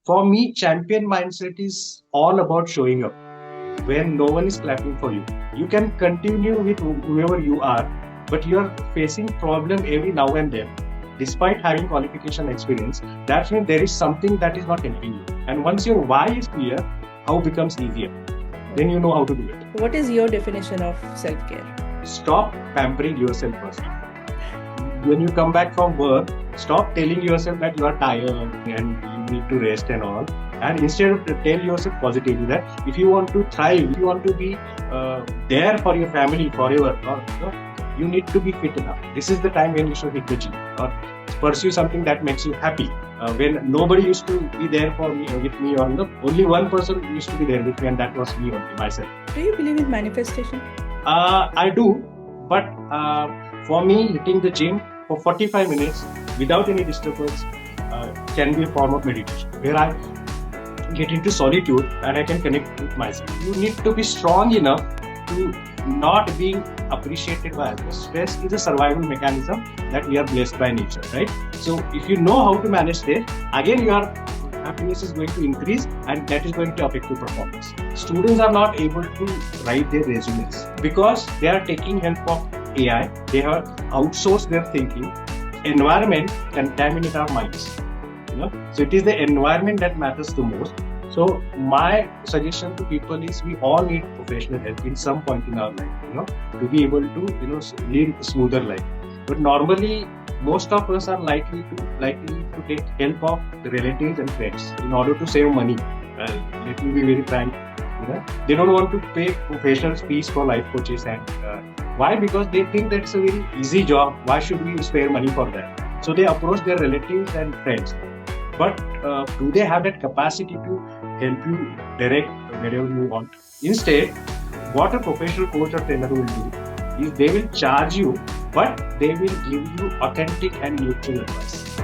For me, champion mindset is all about showing up when no one is clapping for you. You can continue with whoever you are, but you are facing problem every now and then. Despite having qualification experience, that means there is something that is not helping you. And once your why is clear, how becomes easier. Then you know how to do it. What is your definition of self-care? Stop pampering yourself first. When you come back from work, stop telling yourself that you are tired and you need to rest and all. And instead tell yourself positively that if you want to thrive, if you want to be there for your family forever, you need to be fit enough. This is the time when you should hit the gym or pursue something that makes you happy. When nobody used to be there for me with me, or only one person used to be there with me, and that was me only, myself. Do you believe in manifestation? I do, but for me, hitting the gym for 45 minutes without any disturbance can be a form of meditation, where I get into solitude and I can connect with myself. You need to be strong enough to not being appreciated by others. Stress is a survival mechanism that we are blessed by nature, right? So if you know how to manage stress, again your happiness is going to increase, and that is going to affect your performance. Students are not able to write their resumes because they are taking help of AI. They have outsourced their thinking. Environment contaminate our minds. So it is the environment that matters the most. So my suggestion to people is we all need professional help in some point in our life, to be able to lead a smoother life. But normally most of us are likely to take help of the relatives and friends in order to save money. Let me be very frank. They don't want to pay professional fees for life coaches, and why? Because they think that's a very easy job. Why should we spare money for that? So they approach their relatives and friends. But do they have that capacity to help you direct wherever you want? Instead, what a professional coach or trainer will do is they will charge you, but they will give you authentic and neutral advice.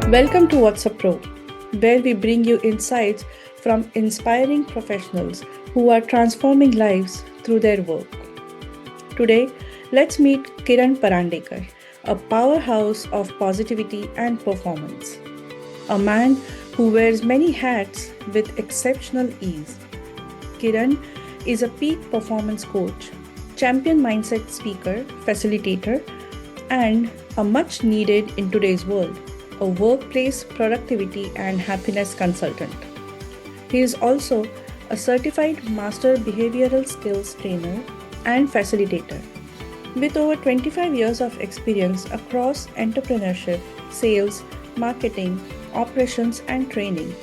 Welcome to What's Up Pro, where we bring you insights from inspiring professionals who are transforming lives through their work. Today, let's meet Kiran Parandekar, a powerhouse of positivity and performance. A man who wears many hats with exceptional ease. Kiran is a peak performance coach, champion mindset speaker, facilitator, and a much needed in today's world, a workplace productivity and happiness consultant. He is also a certified master behavioral skills trainer and facilitator. With over 25 years of experience across entrepreneurship, sales, marketing, operations, and training,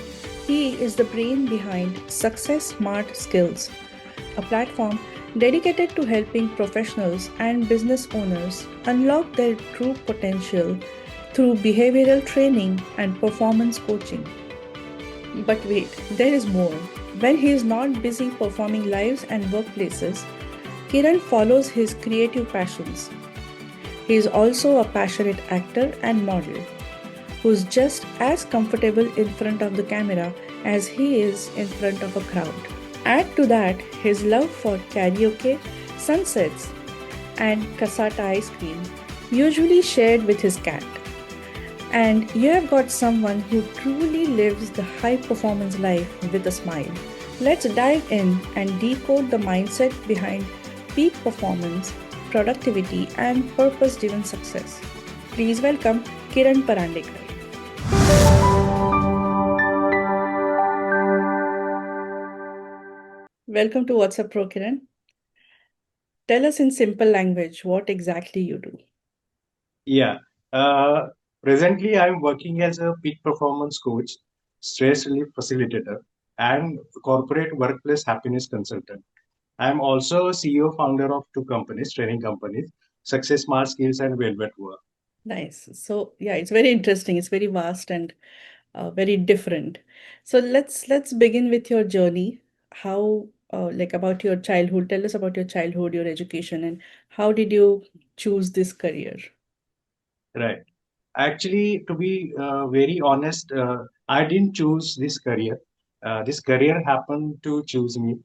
he is the brain behind Success Smart Skills, a platform dedicated to helping professionals and business owners unlock their true potential through behavioral training and performance coaching. But wait, there is more. When he is not busy performing lives and workplaces, Kiran follows his creative passions. He is also a passionate actor and model, who's just as comfortable in front of the camera as he is in front of a crowd. Add to that his love for karaoke, sunsets, and cassata ice cream, usually shared with his cat. And you have got someone who truly lives the high performance life with a smile. Let's dive in and decode the mindset behind peak performance, productivity, and purpose-driven success. Please welcome Kiran Parandekar. Welcome to What's Up Pro, Kiran. Tell us in simple language what exactly you do. Yeah. Presently, I'm working as a peak performance coach, stress relief facilitator, and corporate workplace happiness consultant. I'm also a CEO founder of two companies, training companies, Success Smart Skills and Velvet Work. Nice. So yeah, it's very interesting. It's very vast and very different. So let's begin with your journey. How like about your childhood? Tell us about your childhood, your education, and how did you choose this career? Right. Actually, to be very honest, I didn't choose this career. This career happened to choose me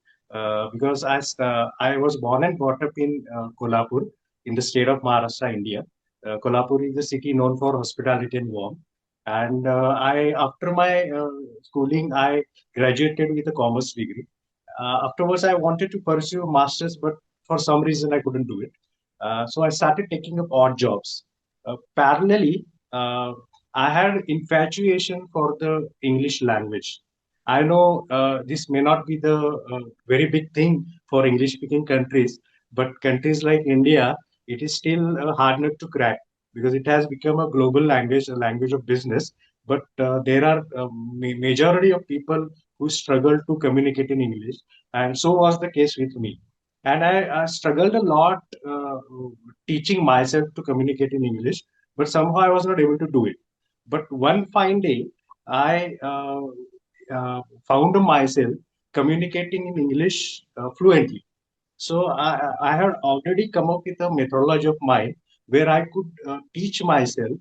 because I was born and brought up in Kolhapur in the state of Maharashtra, India. Kolhapur is a city known for hospitality and warmth. And after my schooling, I graduated with a commerce degree. Afterwards, I wanted to pursue a master's, but for some reason, I couldn't do it. So I started taking up odd jobs. Parallelly, I had infatuation for the English language. I know this may not be the very big thing for English-speaking countries, but countries like India, it is still a hard nut to crack because it has become a global language, a language of business. But there are majority of people who struggle to communicate in English, and so was the case with me. And I struggled a lot teaching myself to communicate in English, but somehow I was not able to do it. But one fine day, I found myself communicating in English fluently. So I had already come up with a methodology of mine where I could teach myself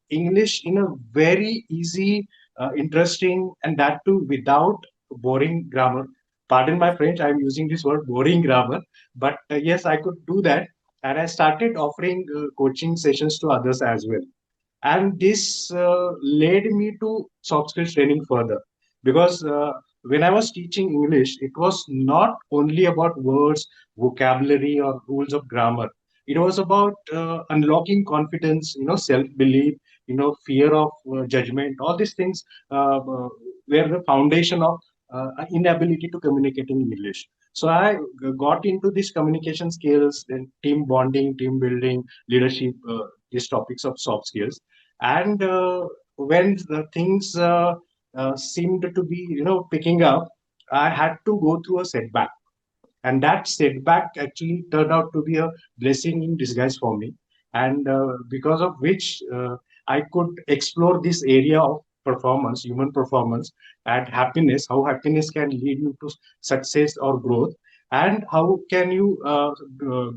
English in a very easy, interesting, and that too without boring grammar. Pardon my French, I'm using this word boring grammar, but yes, I could do that. And I started offering coaching sessions to others as well. And this led me to soft skills training further because when I was teaching English, it was not only about words, vocabulary, or rules of grammar. It was about unlocking confidence, self belief, fear of judgment. All these things were the foundation of inability to communicate in English. So I got into these communication skills, then team bonding, team building, leadership, these topics of soft skills. And when the things seemed to be, picking up, I had to go through a setback, and that setback actually turned out to be a blessing in disguise for me, and because of which I could explore this area of performance, human performance, and happiness, how happiness can lead you to success or growth, and how can you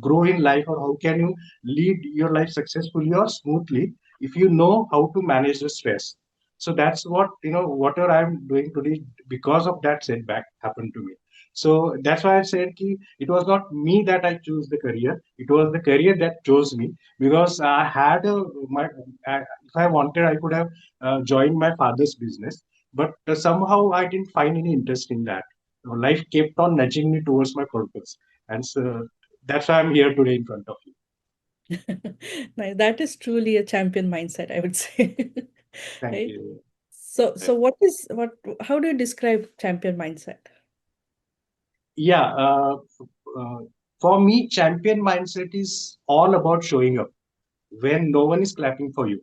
grow in life, or how can you lead your life successfully or smoothly if you know how to manage the stress. So that's what, whatever I'm doing today, because of that setback happened to me. So that's why I said ki it was not me that I chose the career. It was the career that chose me because I had if I wanted, I could have joined my father's business, but somehow I didn't find any interest in that. Life kept on nudging me towards my purpose, and so that's why I'm here today in front of you. Now, that is truly a champion mindset, I would say. Thank Right? you. So how do you describe champion mindset? Yeah, uh, for me, champion mindset is all about showing up when no one is clapping for you.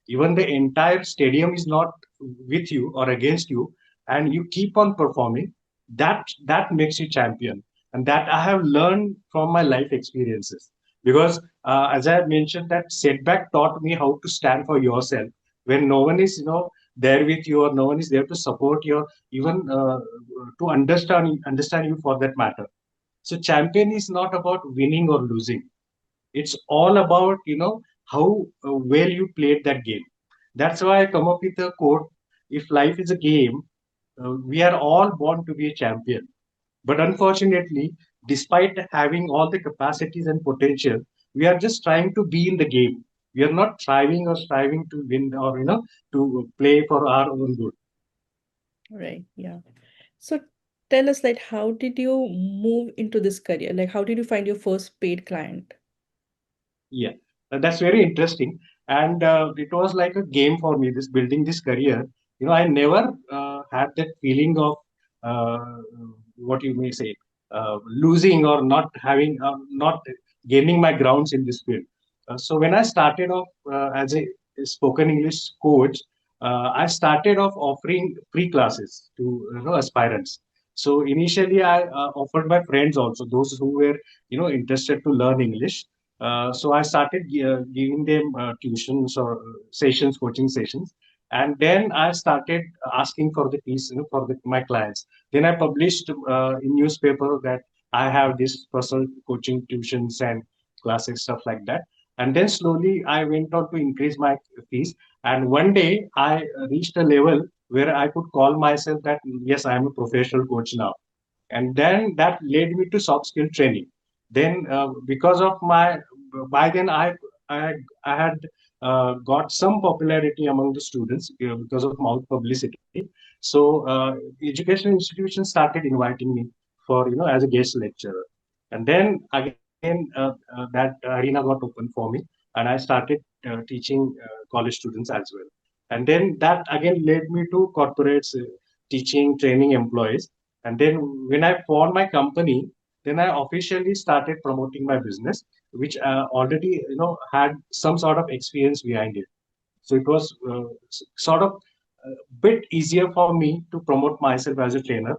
Even the entire stadium is not with you or against you, and you keep on performing. That makes you champion, and that I have learned from my life experiences. Because as I have mentioned, that setback taught me how to stand for yourself when no one is, there with you, or no one is there to support you, or even to understand you for that matter. So champion is not about winning or losing. It's all about, how well you played that game. That's why I come up with a quote: if life is a game, we are all born to be a champion. But unfortunately, despite having all the capacities and potential, we are just trying to be in the game. We are not striving or striving to win, or to play for our own good. Right. Yeah. So tell us, like, how did you move into this career? Like, how did you find your first paid client? Yeah, that's very interesting. And it was like a game for me, this building this career. I never had that feeling of uh, what you may say, losing or not having, not gaining my grounds in this field. So when I started off as a spoken English coach, I started off offering free classes to aspirants. So initially, I offered my friends also, those who were interested to learn English. So I started giving them tuitions or sessions, coaching sessions, and then I started asking for the fees, for my clients. Then I published in newspaper that I have this personal coaching tuitions and classes, stuff like that. And then slowly I went on to increase my fees. And one day I reached a level where I could call myself that yes, I am a professional coach now. And then that led me to soft skill training. Then because of my by then I had got some popularity among the students because of mouth publicity. So educational institutions started inviting me for as a guest lecturer, and then again that arena got open for me, and I started teaching college students as well. And then that again led me to corporates, teaching, training employees. And then when I formed my company, then I officially started promoting my business, which already had some sort of experience behind it. So it was sort of a bit easier for me to promote myself as a trainer,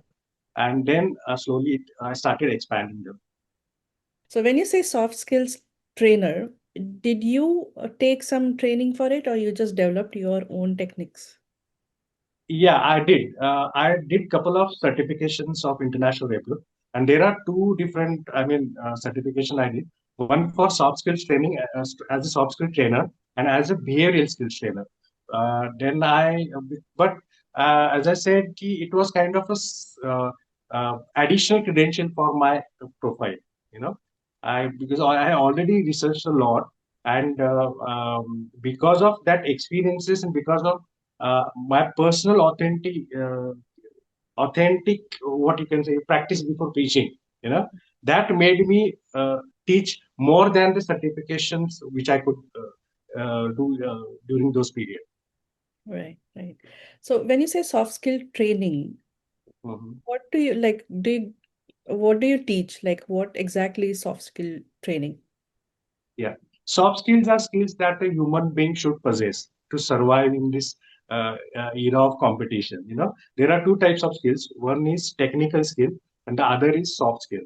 and then slowly I started expanding them. So when you say soft skills trainer, did you take some training for it or you just developed your own techniques? Yeah, I did. I did couple of certifications of international repute, and there are two different, certification I did. One for soft skills training as a soft skill trainer, and as a behavioral skills trainer. Then but as I said, it was kind of a additional credential for my profile. You know, I because I already researched a lot, and because of that experiences and because of my personal authentic what you can say practice before preaching, that made me teach more than the certifications which I could do during those periods. Right, right. So when you say soft skill training, Mhm. what do you like? What do you teach? Like, what exactly is soft skill training? Yeah, soft skills are skills that a human being should possess to survive in this era of competition. There are two types of skills. One is technical skill, and the other is soft skill.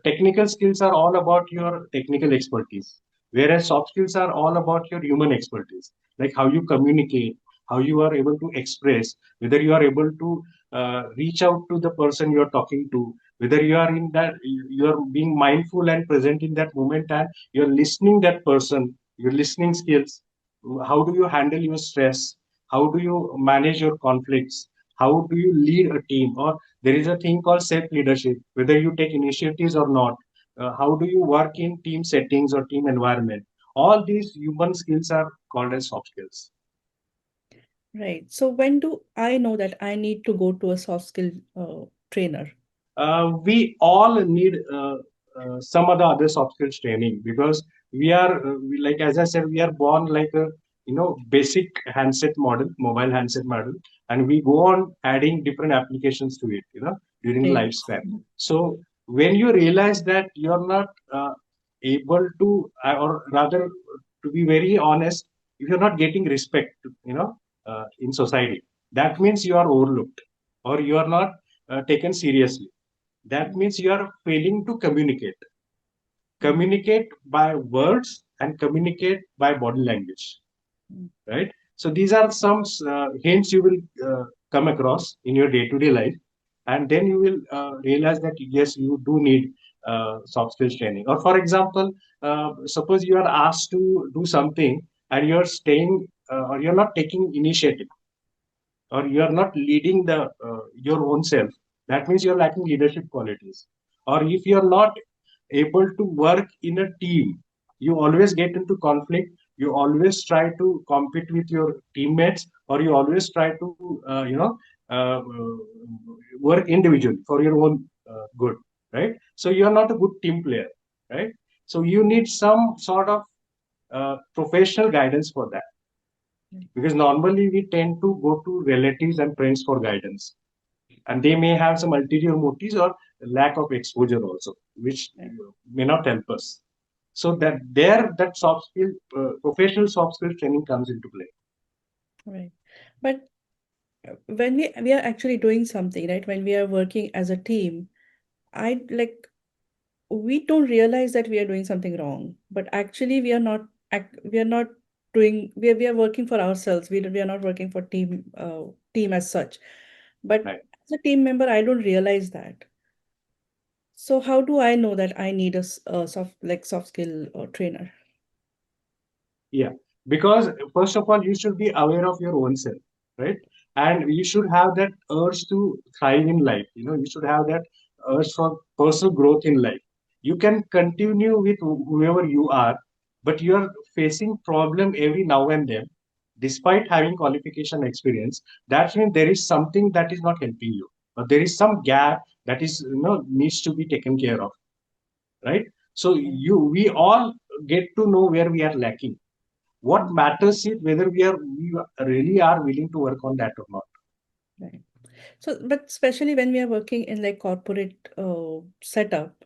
Technical skills are all about your technical expertise, whereas soft skills are all about your human expertise, like how you communicate, how you are able to express, whether you are able to reach out to the person you are talking to, whether you are in that you are being mindful and present in that moment, and you're listening that person, your listening skills. How do you handle your stress? How do you manage your conflicts? How do you lead a team? Or there is a thing called self leadership, whether you take initiatives or not. How do you work in team settings or team environment? All these human skills are called as soft skills. Right. So when do I know that I need to go to a soft skill trainer? We all need some of the other soft skills training, because like as I said, we are born like a basic handset model, mobile handset model, and we go on adding different applications to it, during Right. lifespan. So when you realize that you're not able to, or rather, to be very honest, if you're not getting respect, in society, that means you are overlooked, or you are not taken seriously. That means you are failing to communicate by words and communicate by body language, right? So these are some hints you will come across in your day-to-day life, and then you will realize that yes, you do need soft skills training. Or for example, suppose you are asked to do something, and you're staying or you're not taking initiative, or you are not leading the your own self. That means you're lacking leadership qualities. Or if you're not able to work in a team, you always get into conflict, you always try to compete with your teammates, or you always try to work individually for your own good, right? So you're not a good team player, right? So you need some sort of professional guidance for that, because normally we tend to go to relatives and friends for guidance, and they may have some ulterior motives or lack of exposure also, which Right. may not help us. So that soft skill, professional soft skill training comes into play. Right. But when we are actually doing something, right? When we are working as a team, I like we don't realize that we are doing something wrong, but actually we are not doing we are working for ourselves. We are not working for team as such. But Right. as a team member, I don't realize that. So how do I know that I need a soft skill trainer? Yeah, because first of all, you should be aware of your own self, right? And you should have that urge to thrive in life. You should have that urge for personal growth in life. You can continue with whoever you are, but you are facing problem every now and then, despite having qualification experience. That means there is something that is not helping you, or there is some gap that is, needs to be taken care of, right? So Right. we all get to know where we are lacking. What matters is whether we really are willing to work on that or not. Right. So, but especially when we are working in like corporate setup,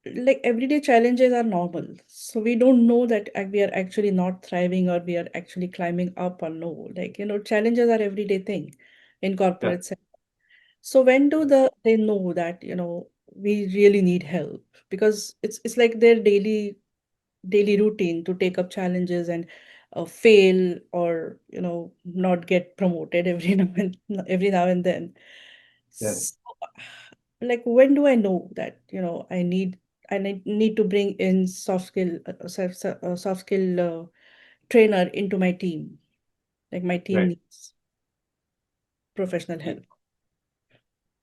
like everyday challenges are normal. So we don't know that we are actually not thriving or we are actually climbing up or no. Like, challenges are everyday thing in Yeah, corporate setup. So when do yeah, they know that, we really need help? Because it's like their daily routine to take up challenges and fail or not get promoted every now and then. yeah. So, like when do I know that I need to bring in soft skill trainer into my team, like my team Right. needs professional Yeah, help.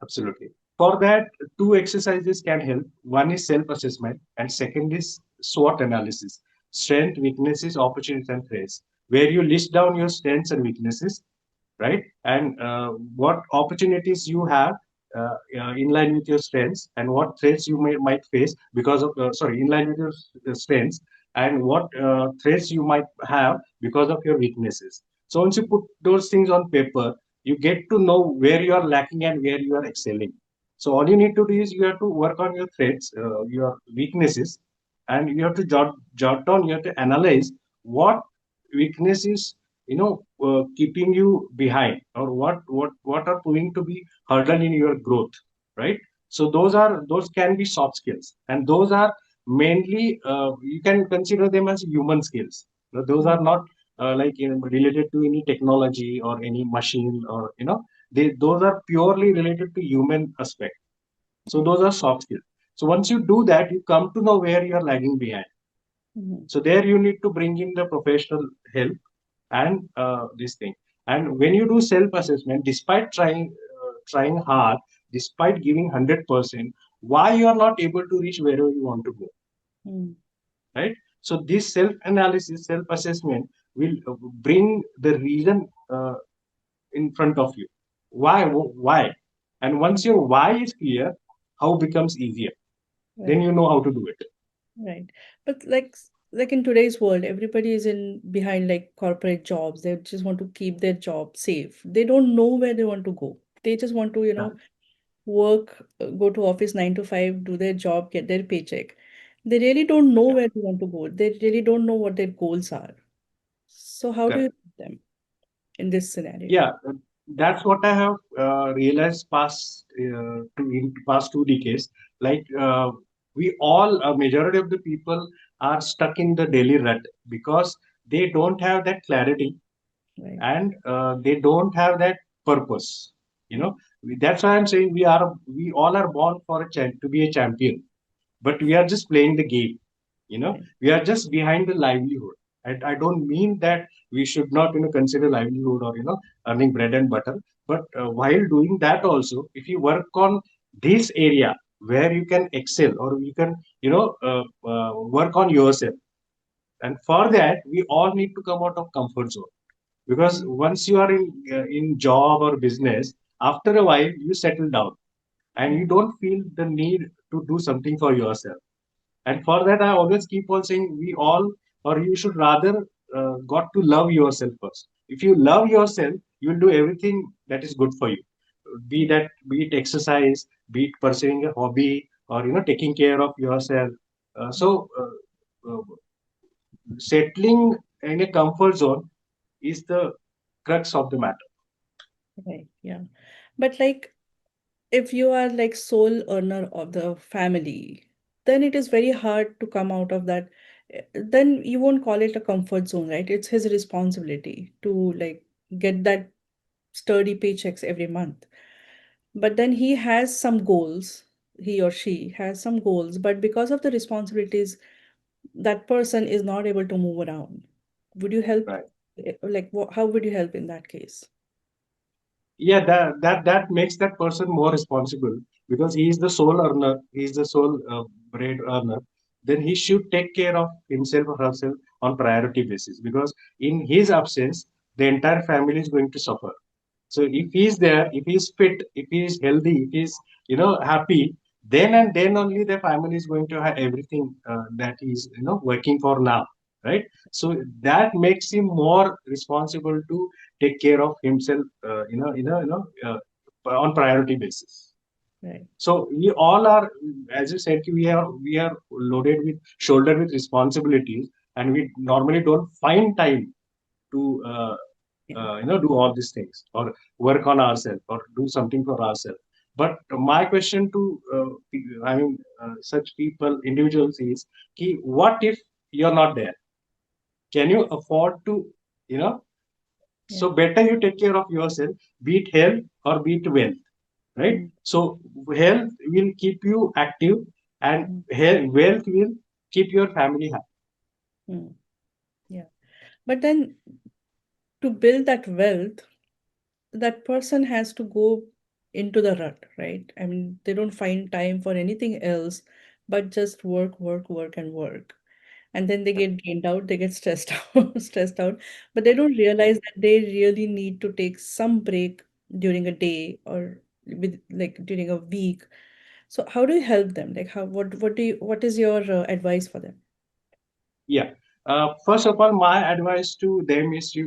absolutely. For that, two exercises can help. One is self-assessment, and second is SWOT analysis: strength, weaknesses, opportunities, and threats, where you list down your strengths and weaknesses, right? And what opportunities you have in line with your strengths, and what threats you might face because of, sorry, in line with your strengths, and what threats you might have because of your weaknesses. So once you put those things on paper, you get to know where you are lacking and where you are excelling. So all you need to do is you have to work on your threats, your weaknesses, and you have to jot down, you have to analyze what weaknesses, keeping you behind, or what are going to be hurdle in your growth, right? So those can be soft skills, and those are mainly, you can consider them as human skills. Those Mm, are not like, related to any technology or any machine, or those are purely related to human aspect. So right. those are soft skills. So once you do that, you come to know where you are lagging behind. Mhm. So there you need to bring in the professional help, and this thing. And when you do self-assessment, despite trying hard, despite giving 100%, why you are not able to reach wherever you want to go, Mm, right? So this self-analysis, self-assessment will bring the reason in front of you. Why? And once mm, your why is clear, how becomes easier. Then right. you know how to do it. Right. But like in today's world, everybody is in behind like corporate jobs. They just want to keep their job safe. They don't know where they want to go. They just want to, Yeah, work, go to office 9 to 5, do their job, get their paycheck. They really don't know yeah, where they want to go. They really don't know what their goals are. So how do you correct. help them in this scenario? Yeah, that's what I have realized in past 2 decades. Like, we all, a majority of the people are stuck in the daily rut because they don't have that clarity, Right. and they don't have that purpose. That's why I'm saying we all are born for to be a champion, but we are just playing the game. Right. We are just behind the livelihood. I don't mean that we should not, consider livelihood, or earning bread and butter. But while doing that also, if you work on this area where you can excel, or you can, work on yourself, and for that we all need to come out of comfort zone. Because Right. once you are in job or business, after a while you settle down, and you Right. don't feel the need to do something for yourself. And for that, I always keep on saying, we all, or you should rather, got to love yourself first. If you love yourself, you will do everything that is good for you. Right. Be it exercise, be it pursuing a hobby, or taking care of yourself. Settling in a comfort zone is the crux of the matter. Right. Yeah. But like if you are like sole earner of the family, then it is very hard to come out of that. Then you won't call it a comfort zone, right? It's his responsibility to like get that sturdy paychecks every month. But then he has some goals, he or she has some goals, but because of the responsibilities, that person is not able to move around. Would you help? Right. Like, how would you help in that case? Yeah, that makes that person more responsible, because he is the sole earner, he is the sole bread earner. then he should take care of himself or herself on priority basis, because in his absence the entire family is going to suffer. So if he's there, if he's fit, if he's healthy, if he's happy, then and then only the family is going to have everything that he's working for now, right? So that makes him more responsible to take care of himself, on priority basis. Right. So we all are, as you said, we are loaded with shoulder with responsibilities, and we normally don't find time to Yeah. do all these things or work on ourselves or do something for ourselves. But my question to such people, individuals is, ki, what if you're not there? Can you afford to, you know? Yeah. So better you take care of yourself, be it health or be it wealth, right? Mm, So health will keep you active, and mm, wealth will keep your family happy. mm. Yeah. But then to build that wealth, that person has to go into the rut, right? I mean, they don't find time for anything else but just work, work, work, and work. And then they get drained out, they get stressed out, stressed out, but they don't realize that they really need to take some break during a day or with like during a week. So how do you help them? Like how what is your advice for them? Yeah. First of all, my advice to them is to,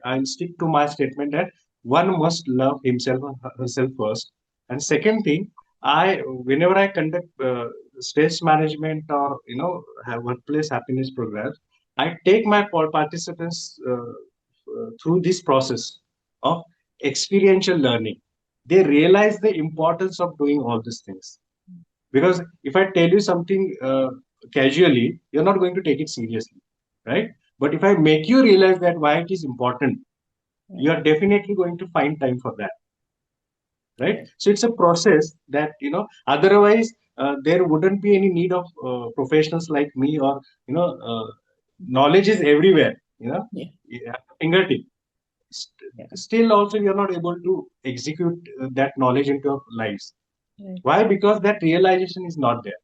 I'll stick to my statement that one must love himself or herself first. And second thing, whenever I conduct stress management or have workplace happiness programs, I take my participants through this process of experiential learning. They realize the importance of doing all these things, because if I tell you something casually, you're not going to take it seriously, right? But if I make you realize that why it is important, you Right, are definitely going to find time for that, right? right. So it's a process that, otherwise there wouldn't be any need of professionals like me, or knowledge is everywhere, Yeah, at fingertip. yeah, Still also you're not able to execute that knowledge into your lives. right. Why? Because that realization is not there,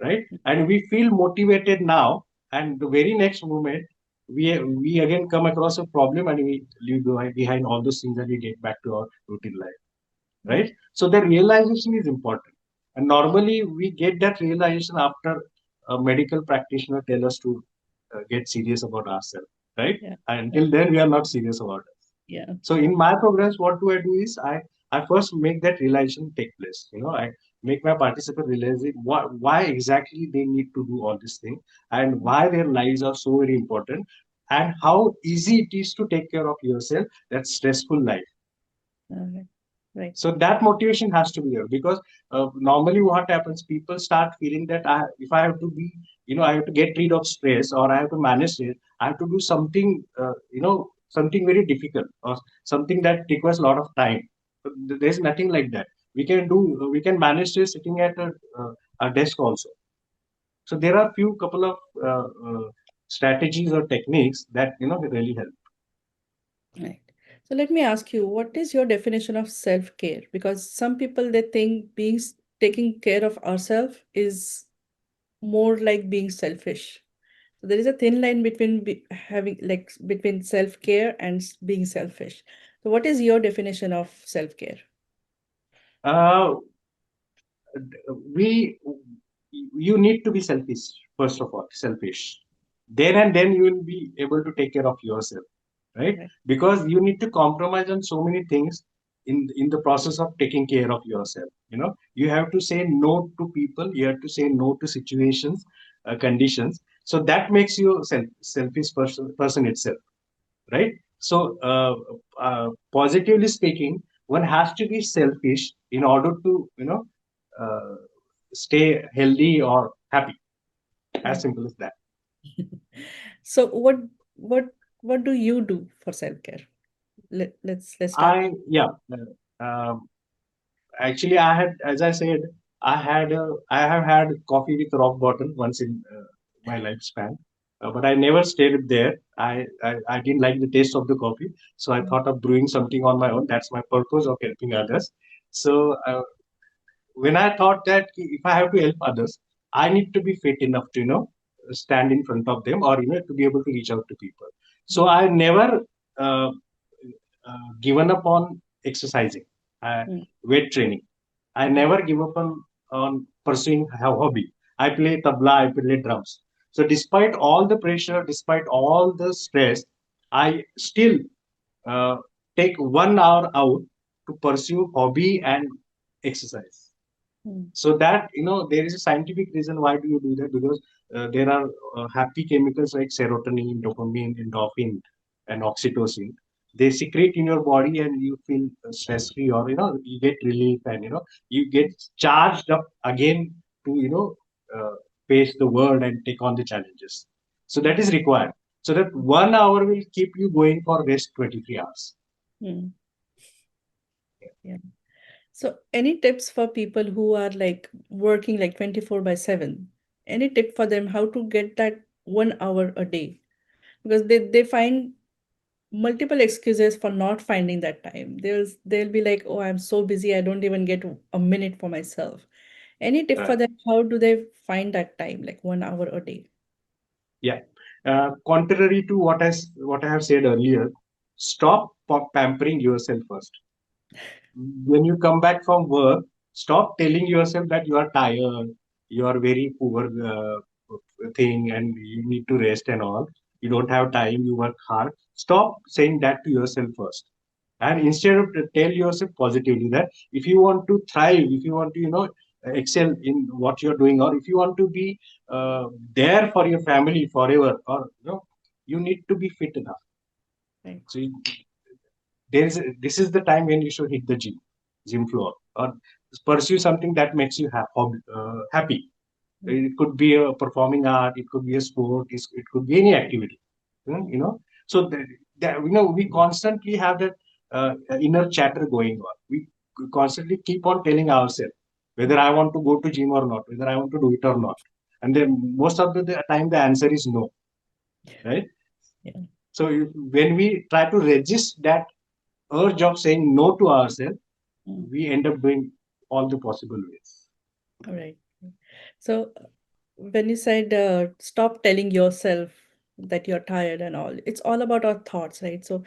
right? And we feel motivated now, and the very next moment we again come across a problem, and we leave behind all those things, and we get back to our routine life, right? Right. So the realization is important, and normally we get that realization after a medical practitioner tell us to get serious about ourselves, right? Yeah, Until right. then we are not serious about it. Yeah. So in my programs, what do I do is I first make that realization take place. I make my participant realize it, why exactly they need to do all this thing, and why their lives are so very important, and how easy it is to take care of yourself, that stressful life. Right. Right. So that motivation has to be there, because normally what happens, people start feeling that if I have to be, I have to get rid of stress, or I have to manage it, I have to do something, something very difficult, or something that requires a lot of time. But there's nothing like that. We can manage this sitting at a desk also. So there are few couple of strategies or techniques that really help. Right. So let me ask you, what is your definition of self-care? Because some people they think taking care of ourselves is more like being selfish. So there is a thin line between having like between self-care and being selfish. So what is your definition of self-care? Uh, we you need to be selfish, first of all, selfish, then and then you will be able to take care of yourself, right? Right. Because you need to compromise on so many things in the process of taking care of yourself. You have to say no to people, you have to say no to situations, conditions. So that makes you selfish person itself, right? So positively speaking, one has to be selfish in order to uh, stay healthy or happy. As Right. simple as that. So what what do you do for self-care? Let's start. I Yeah. Actually, I had, as I said, I have had coffee with rock bottom once in my lifespan, but I never stayed there. I didn't like the taste of the coffee, so I thought of brewing something on my own. That's my purpose of helping others. So when I thought that if I have to help others, I need to be fit enough to stand in front of them, or to be able to reach out to people. So I never uh, given up on exercising, uh, Mm, weight training. I mm, never give up on pursuing a hobby. I play tabla, I play drums. So despite all the pressure, despite all the stress, I still uh, take 1 hour out to pursue hobby and exercise. mm, So that there is a scientific reason why do you do that, because there are happy chemicals like serotonin, dopamine, endorphin, and oxytocin. They secrete in your body, and you feel stress free, or you get relief, and you get charged up again to uh, face the world and take on the challenges. So that is required. So that 1 hour will keep you going for rest 23 hours. mm. Yeah. So, any tips for people who are like working like 24 by 7? Any tip for them how to get that 1 hour a day? Because they find multiple excuses for not finding that time. They'll be like, oh, I'm so busy, I don't even get a minute for myself. Any tip for Right. them? How do they find that time, like 1 hour a day? Yeah. Contrary to what I have said earlier, stop pampering yourself first. When you come back from work, stop telling yourself that you are tired, you are very poor thing, and you need to rest and all. You don't have time. You work hard. Stop saying that to yourself first, and instead of tell yourself positively that if you want to thrive, if you want to excel in what you're doing, or if you want to be there for your family forever, or you need to be fit enough. Right. So this is the time when you should hit the gym floor, or pursue something that makes you happy. Mm, It could be a performing art, it could be a sport, it could be any activity. mm, So we constantly have that inner chatter going on. We constantly keep on telling ourselves whether mm. I want to go to gym or not, whether I want to do it or not. And then most of the time the answer is no, right? Yeah. So when we try to resist that urge of saying no to ourselves, Mm. we end up doing all the possible ways. All right. So, when you said stop telling yourself that you're tired and all, it's all about our thoughts, right? So,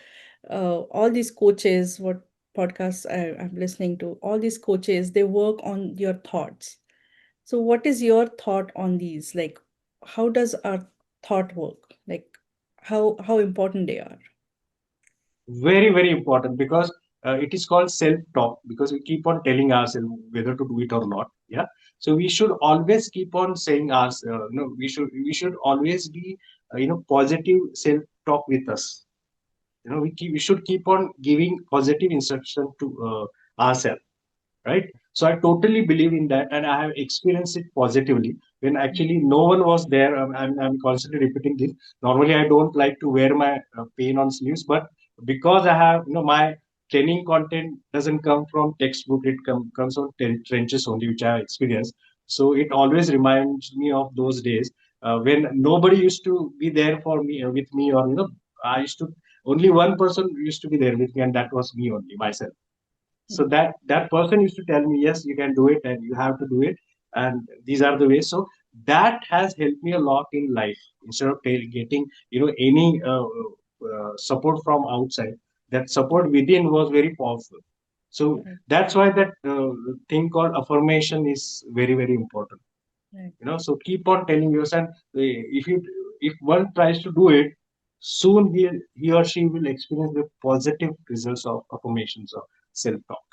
all these coaches, what podcasts I'm listening to, all these coaches, they work on your thoughts. So, what is your thought on these? Like, how does our thought work? Like, how important they are? Very, very important, because it is called self-talk, because we keep on telling ourselves whether to do it or not. Yeah. So we should always keep on saying we should always be positive self-talk with us. We should keep on giving positive instruction to ourselves, right? So I totally believe in that, and I have experienced it positively when actually no one was there. I'm constantly repeating this. Normally, I don't like to wear my pain on sleeves, but because I have, my training content doesn't come from textbook, it comes from trenches only, which I have experienced. So it always reminds me of those days when nobody used to be there for me, with me, or I used to only one person used to be there with me, and that was me only, myself. So Mm, that person used to tell me, yes, you can do it, and you have to do it, and these are the ways. So that has helped me a lot in life. Instead of getting any support from outside, that support within was very powerful. So right, that's why that thing called affirmation is very, very important. right, So keep on telling yourself, if one tries to do it, soon he or she will experience the positive results of affirmations of self talk.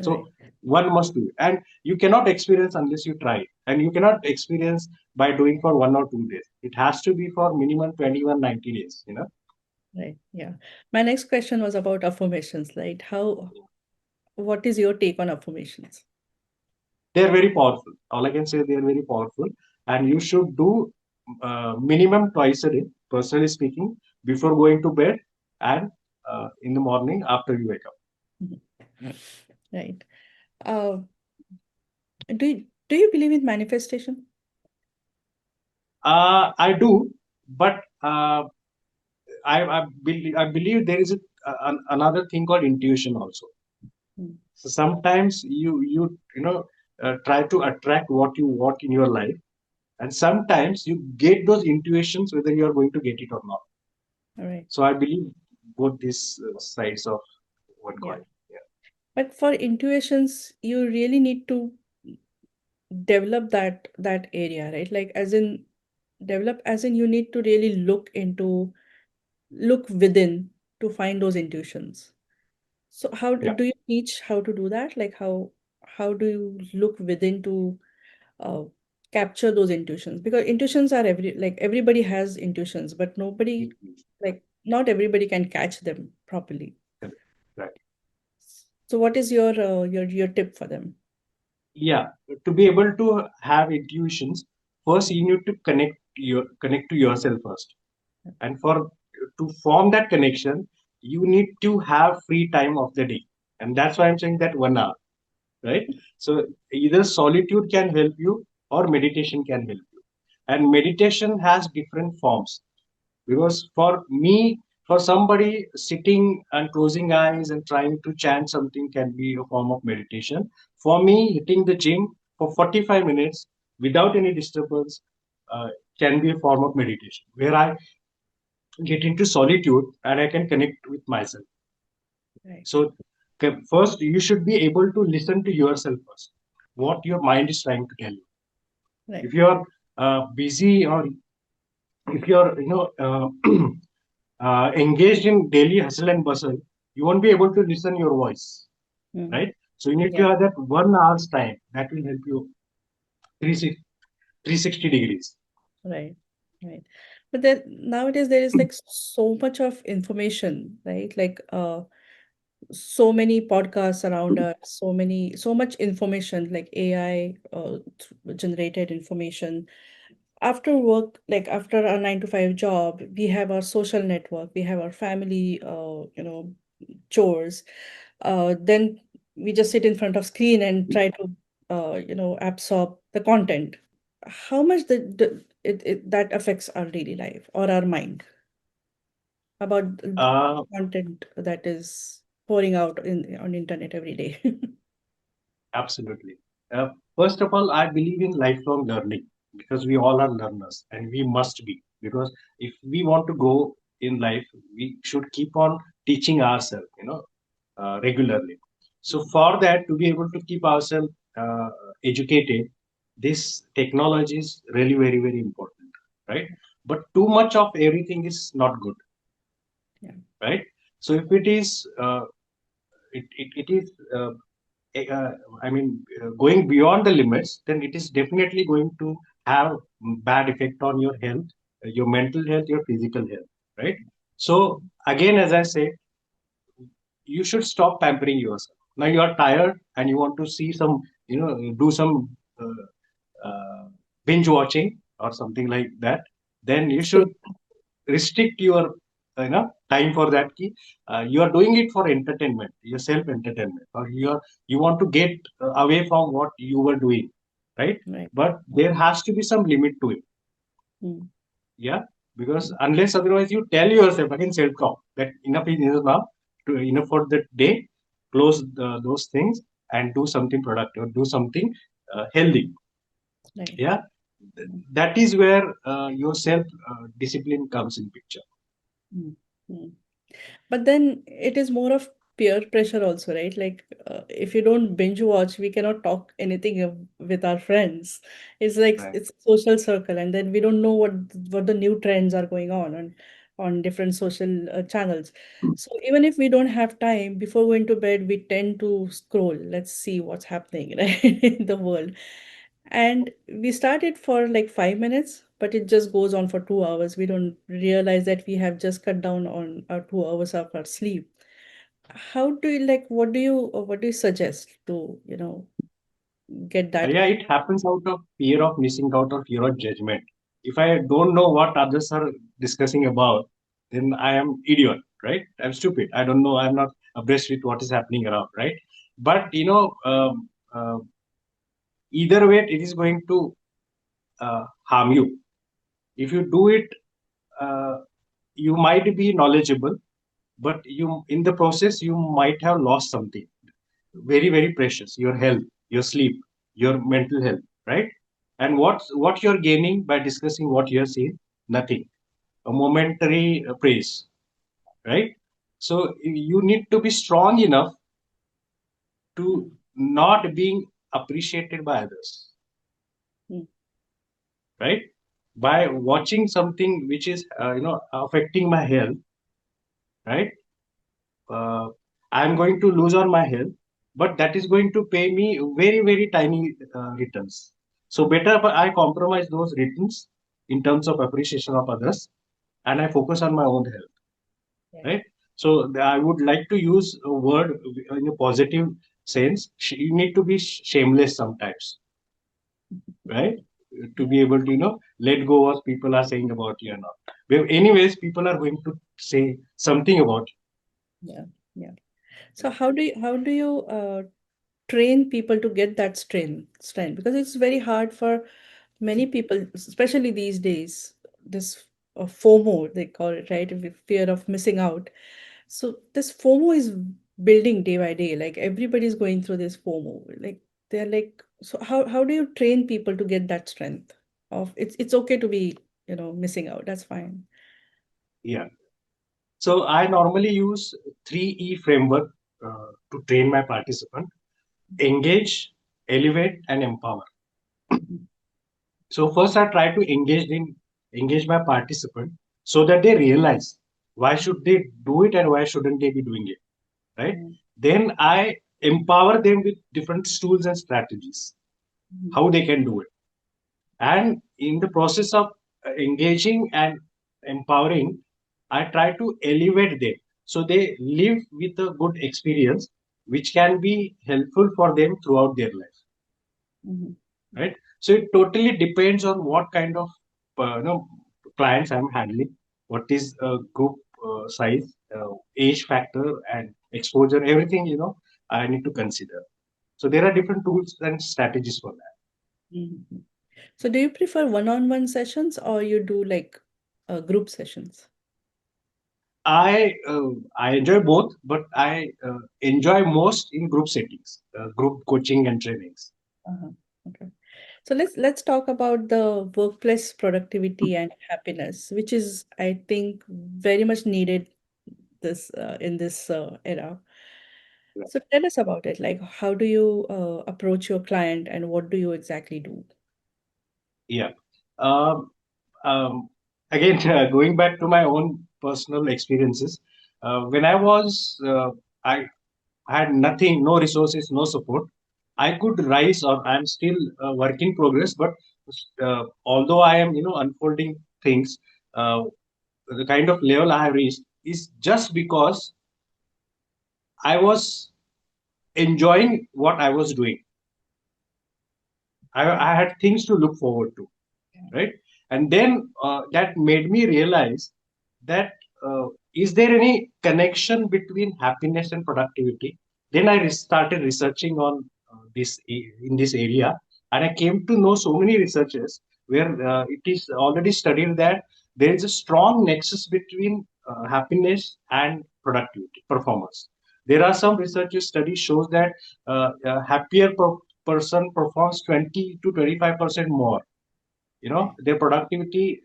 So right, one must do it, and you cannot experience unless you try, and you cannot experience by doing for 1 or 2 days. It has to be for minimum 21 90 days. right. Yeah. My next question was about affirmations, right? What is your take on affirmations? They are very powerful. All I can say, they are very powerful, and you should do minimum twice a day, personally speaking, before going to bed, and in the morning after you wake up. Mhm. Right. Uh, do you believe in manifestation? I do, but I believe there is another thing called intuition also. Mm, So sometimes you try to attract what you want in your life, And sometimes you get those intuitions whether you are going to get it or not. All right. So I believe both these sides of one Yeah. coin. Yeah. But for intuitions, you really need to develop that area, right? Like as in develop as in you need to really look within to find those intuitions. So how Yeah. do you teach how to do that? Like how do you look within to uh, capture those intuitions? Because intuitions are everybody has intuitions, but nobody like not everybody can catch them properly. Right. So what is your tip for them? Yeah. To be able to have intuitions, first you need to connect to yourself first. And for to form that connection, you need to have free time of the day. And that's why I'm saying that 1 hour, right? So either solitude can help you or meditation can help you. And meditation has different forms. Because for me, for somebody sitting and closing eyes and trying to chant something can be a form of meditation. For me, hitting the gym for 45 minutes without any disturbance uh, can be a form of meditation, where I get into solitude and I can connect with myself. Right, So, first, you should be able to listen to yourself first, what your mind is trying to tell you. right. If you're busy, or if you're engaged in daily hustle and bustle, you won't be able to listen your voice, Mm. right? So you need to Yeah, have that 1 hour's time that will help you 360 degrees. right, right. But then nowadays there is like so much of information, right? Like so many podcasts around us, so much information, like AI generated information. After work, like after our 9 to 5 job, we have our social network, we have our family, chores. Then we just sit in front of screen and try to, absorb the content. How much that affects our daily life or our mind about the Uh, content that is pouring out on internet every day. Absolutely. First of all, I believe in lifelong learning because we all are learners and we must be. Because if we want to grow in life, we should keep on teaching ourselves, regularly. So, for that, to be able to keep ourselves educated, this technology is really very, very important, right? But too much of everything is not good, Yeah, right? So, if it is, it is uh, I mean, going beyond the limits, then it is definitely going to have bad effect on your health, your mental health, your physical health, right? So again, as I say, you should stop pampering yourself. Now you are tired and you want to see some, do some binge watching or something like that. Then you should escape. restrict your time for that key. You are doing it for entertainment, your self entertainment, or you want to get away from what you were doing, right? Right. But there has to be some limit to it. Mm. Yeah, because unless otherwise you tell yourself again, self talk, that enough is enough now, to enough for the day, close those things and do something productive, do something healthy. Right. Yeah, Mm. that is where your self discipline comes in picture. Mm. Mm. But then it is more of peer pressure also, right? Like if you don't binge watch, we cannot talk anything with our friends. It's like Right. it's a social circle, and then we don't know what the new trends are going on different social channels. So even if we don't have time before going to bed, we tend to scroll. Let's see what's happening, right, in the world. And we started for like 5 minutes, but it just goes on for 2 hours. We don't realize that we have just cut down on our 2 hours of our sleep. How do you like, what do you suggest to, get that? Yeah, it happens out of fear of missing out or fear of judgment. If I don't know what others are discussing about, then I am idiot, right? I'm stupid. I don't know. I'm not abreast with what is happening around, right? But either way, it is going to harm you. If you do it, uh, you might be knowledgeable, but you in the process you might have lost something very very precious: your health, your sleep, your mental health, right? And what you're gaining by discussing what you're saying? Nothing. A momentary praise, right? So you need to be strong enough to not being appreciated by others, Mm. right? By watching something which is affecting my health, right? uh, I'm going to lose on my health, but that is going to pay me very, very tiny returns. So better if I compromise those returns in terms of appreciation of others, and I focus on my own health, Yeah. right? So I would like to use a word in a positive sense. You need to be shameless sometimes, right? To Yeah. be able to let go what people are saying about you or not. Anyways, people are going to say something about Yeah. Yeah. So how do you train people to get that strength? Because it's very hard for many people, especially these days, this FOMO, they call it, right? With fear of missing out. So this FOMO is building day by day. Like everybody's going through this FOMO. Like they're like, so how do you train people to get that strength of it's okay to be, missing out. That's fine. you. Yeah. So I normally use 3E framework to train my participant: engage, elevate, and empower. Mhm. So first I try to engage my participant so that they realize why should they do it and why shouldn't they be doing it, right? Mhm. Then I empower them with different tools and strategies, Mhm. how they can do it. And in the process of engaging and empowering, I try to elevate them so they live with a good experience which can be helpful for them throughout their life, Mhm. right? So it totally depends on what kind of clients I'm handling, what is group size, age factor, and exposure, everything I need to consider. So there are different tools and strategies for that. Mhm. So do you prefer one-on-one sessions or you do like group sessions? I enjoy both, but I enjoy most in group settings, group coaching and trainings. Uh-huh. Okay. So let's talk about the workplace productivity and happiness, which is, I think, very much needed this in this era. So tell us about it. Like, how do you approach your client, and what do you exactly do? Yeah. Um, um, Again, going back to my own personal experiences, when I had nothing, no resources, no support. I could rise, or I'm still work in progress. But although I am, unfolding things, the kind of level I have reached is just because I was enjoying what I was doing. I had things to look forward to, Yeah. right? And then that made me realize that is there any connection between happiness and productivity? Then I started researching on in this area, and I came to know so many researchers where it is already studied that there is a strong nexus between happiness and productivity performance. There are some research studies shows that a happier person performs 20 to 25% more. Their productivity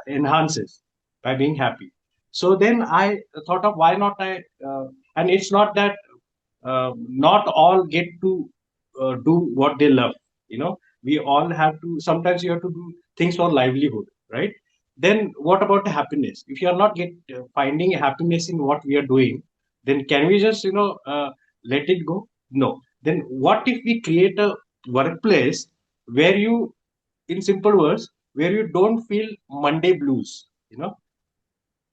enhances by being happy. So then I thought of why not and it's not that not all get to do what they love. We all have to, sometimes you have to do things for livelihood, right? Then what about happiness? If you are not finding happiness in what we are doing, then can we just let it go? No. Then what if we create a workplace where you, in simple words, where you don't feel Monday blues,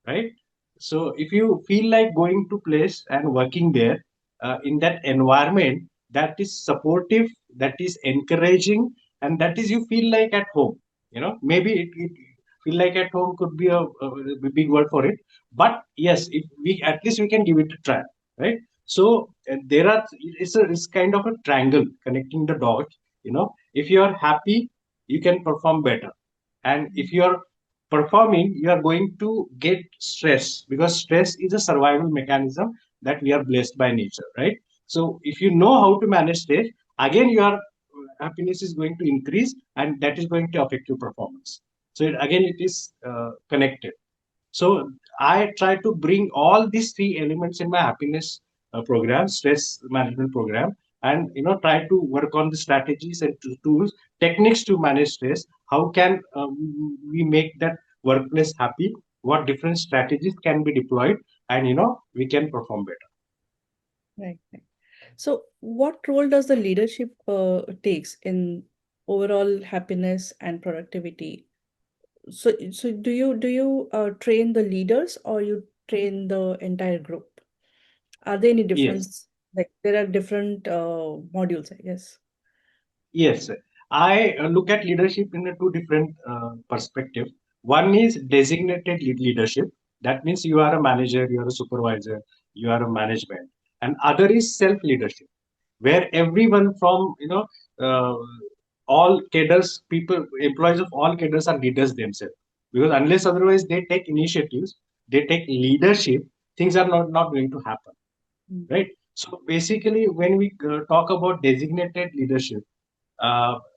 right? So if you feel like going to place and working there in that environment that is supportive, that is encouraging, and that is you feel like at home. Maybe it feel like at home could be a big word for it, but yes, if we at least we can give it a try, right? So there are it's kind of a triangle connecting the dots. If you are happy, you can perform better, and if you are performing, you are going to get stress, because stress is a survival mechanism that we are blessed by nature, right? So if you know how to manage stress, again you are happiness is going to increase, and that is going to affect your performance. So again, it is connected. So I try to bring all these three elements in my happiness program, stress management program, and try to work on the strategies and tools, techniques to manage stress. How can we make that workplace happy? What different strategies can be deployed, and we can perform better. Right, right. So, what role does the leadership takes in overall happiness and productivity? So do you train the leaders or you train the entire group? Are there any Yes. difference? Like there are different modules, I guess. Yes, I look at leadership in a two different perspective. One is designated leadership. That means you are a manager, you are a supervisor, you are a management. And other is self leadership, where everyone from uh, all cadres, people, employees of all cadres are leaders themselves. Because unless otherwise they take initiatives, they take leadership, things are not going to happen, Mm. right? So basically, when we talk about designated leadership,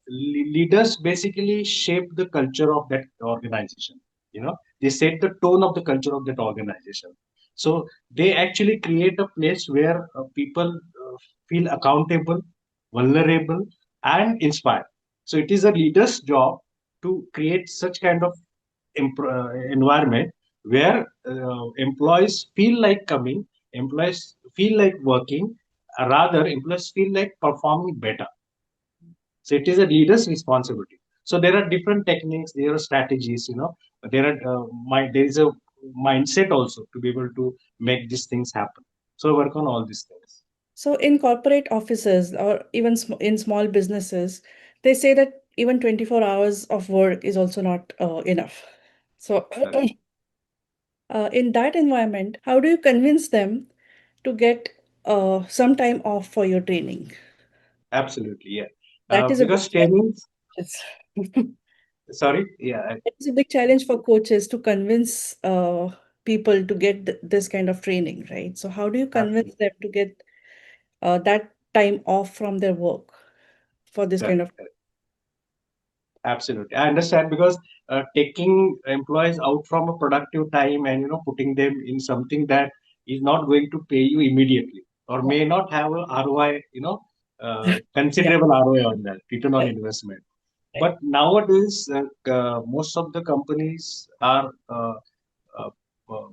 leaders basically shape the culture of that organization. They set the tone of the culture of that organization. So they actually create a place where people feel accountable, vulnerable, and inspired. So it is a leader's job to create such kind of environment where employees feel like coming, employees feel like working, rather employees feel like performing better. So it is a leader's responsibility. So there are different techniques, there are strategies, there are there is a mindset also to be able to make these things happen. So work on all these things. So in corporate offices or even in small businesses, they say that even 24 hours of work is also not enough. So Correct. in that environment, how do you convince them to get some time off for your training? Absolutely, yeah. That is a big Because trainings, challenge. sorry, yeah, It's a big challenge for coaches to convince people to get this kind of training, right? So how do you convince absolutely. them to get that time off from their work for this kind Correct. of? Absolutely, I understand because taking employees out from a productive time and putting them in something that is not going to pay you immediately or Yeah. may not have a ROI, Yeah. considerable ROI on that return on Right. investment. Right. But nowadays, most of the companies are uh, uh,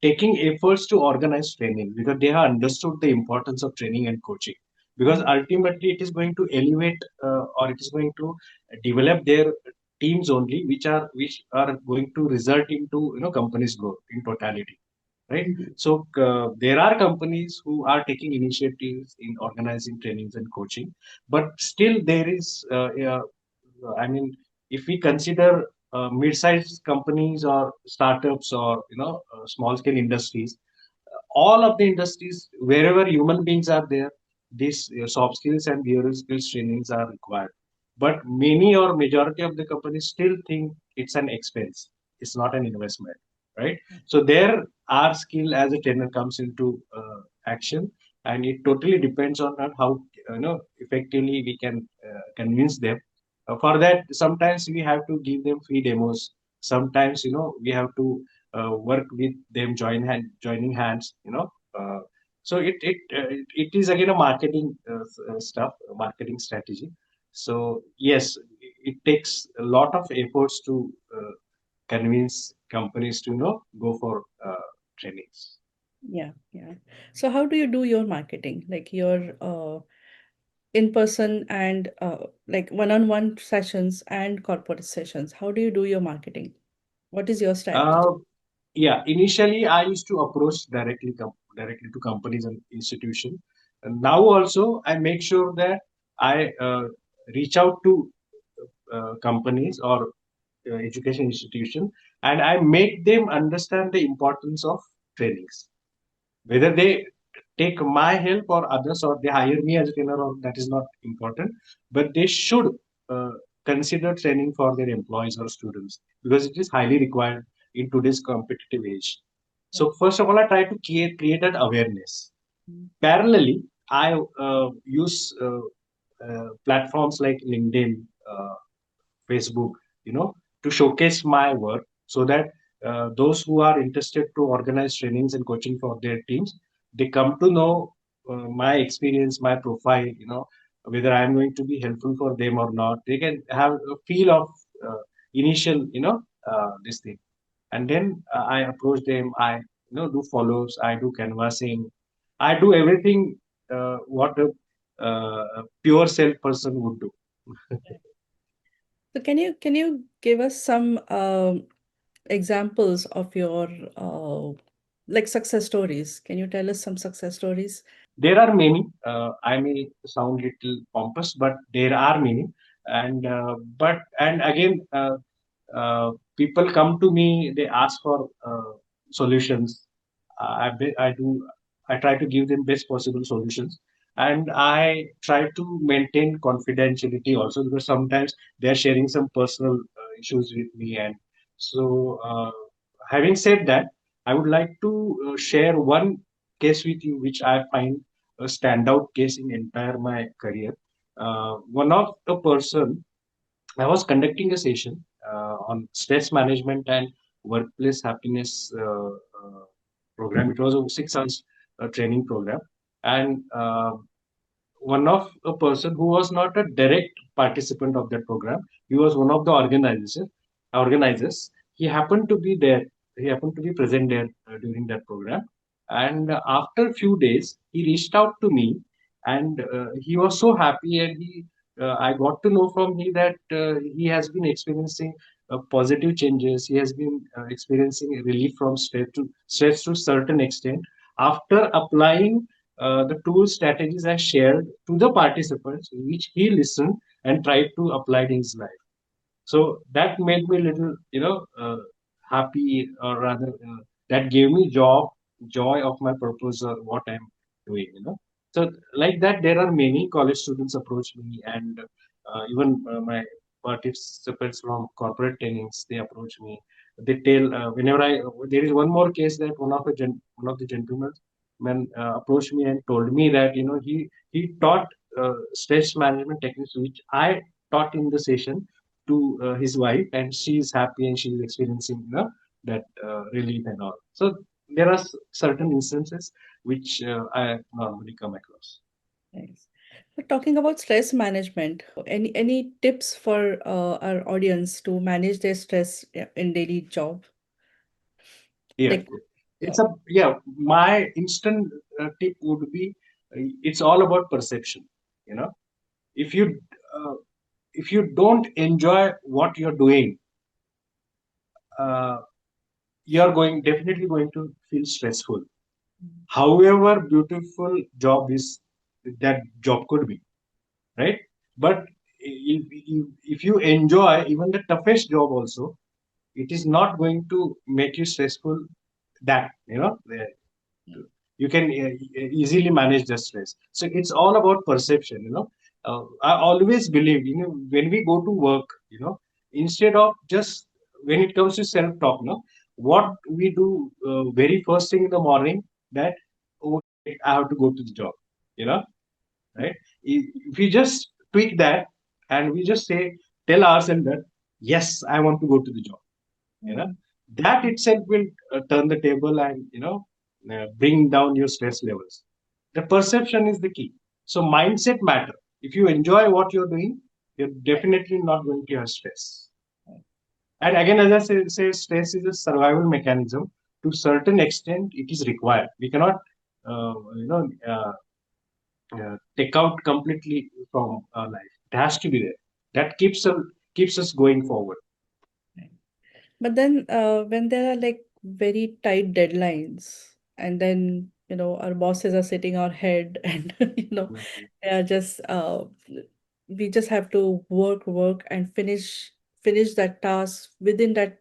taking efforts to organize training because they have understood the importance of training and coaching. Because Mhm. ultimately, it is going to elevate or it is going to develop their teams only, which are going to result into companies' growth in totality, right? Mhm. So there are companies who are taking initiatives in organizing trainings and coaching, but still there is I mean, if we consider mid-sized companies or startups or small scale industries, all of the industries wherever human beings are there, these soft skills and behavioral skills trainings are required. But many or majority of the companies still think it's an expense, it's not an investment, right? So there our skill as a trainer comes into action, and it totally depends on how effectively we can convince them. For that, sometimes we have to give them free demos. Sometimes we have to work with them, joining hands. So it is again a marketing stuff, a marketing strategy. So yes, it takes a lot of efforts to convince companies to go for trainings. Yeah, yeah. So how do you do your marketing? Like your in person and like one-on-one sessions and corporate sessions. How do you do your marketing? What is your strategy? Uh, yeah, initially I used to approach directly to companies and institutions. And now also I make sure that I reach out to companies or education institution, and I make them understand the importance of trainings. Whether they take my help or others or they hire me as a trainer, or that is not important, but they should uh, consider training for their employees or students because it is highly required in today's competitive age. Yeah. So first of all, I try to create an awareness. Mm. Parallelly, I use platforms like LinkedIn, Facebook, to showcase my work so that those who are interested to organize trainings and coaching for their teams, they come to know my experience, my profile, whether I'm going to be helpful for them or not. They can have a feel of initial, this thing. And then I approach them, I, do follows, I do canvassing, I do everything what a pure self person would do. So can you give us some examples of your like success stories? Can you tell us some success stories? There are many. I may sound little pompous, but there are many. And again, people come to me. They ask for solutions. I do. I try to give them best possible solutions, and I try to maintain confidentiality also, because sometimes they are sharing some personal issues with me. And so, having said that, I would like to share one case with you, which I find a standout case in entire my career. One of the person, I was conducting a session on stress management and workplace happiness program. It was a 6 months training program, and one of a person who was not a direct participant of that program. He was one of the organizers. He happened to be there. He happened to be present there during that program. And after a few days, he reached out to me, and he was so happy. And I got to know from him that he has been experiencing positive changes. He has been experiencing relief from stress to certain extent after applying the tool strategies I shared to the participants, which he listened and tried to apply in his life. So that made me a little, happy, or rather, that gave me joy of my purpose or what I'm doing. So like that, there are many college students approach me, and even my participants from corporate trainings, they approach me. They tell whenever there is one more case that one of the gentlemen man approached me and told me that he taught stress management techniques which I taught in the session to his wife, and she is happy and she is experiencing that relief and all. So there are certain instances which I normally come across. Nice. But talking about stress management, any tips for our audience to manage their stress in daily job? Yeah, Like, yeah. it's a yeah. My instant tip would be it's all about perception. You know, if you uh, if you don't enjoy what you're doing, uh, you're going definitely going to feel stressful. However beautiful job is that job could be, right? But if you enjoy even the toughest job also, it is not going to make you stressful. That you can easily manage the stress. So it's all about perception. I always believe, when we go to work, instead of just when it comes to self talk, what we do very first thing in the morning, that, oh, I have to go to the job, you know right? If we just tweak that, and we just tell ourselves that, yes, I want to go to the job, you know Mm. that itself will turn the table, and bring down your stress levels. The perception is the key. So mindset matter. If you enjoy what you're doing, you're Right. definitely not going to have stress. And again, as I say, stress is a survival mechanism. To certain extent it is required. We cannot uh, you know take out completely from our life. It has to be there. That keeps us going forward. Right. But then, when there are like very tight deadlines, and then our bosses are sitting our head, and Mhm. they are just we just have to work, and finish that task within that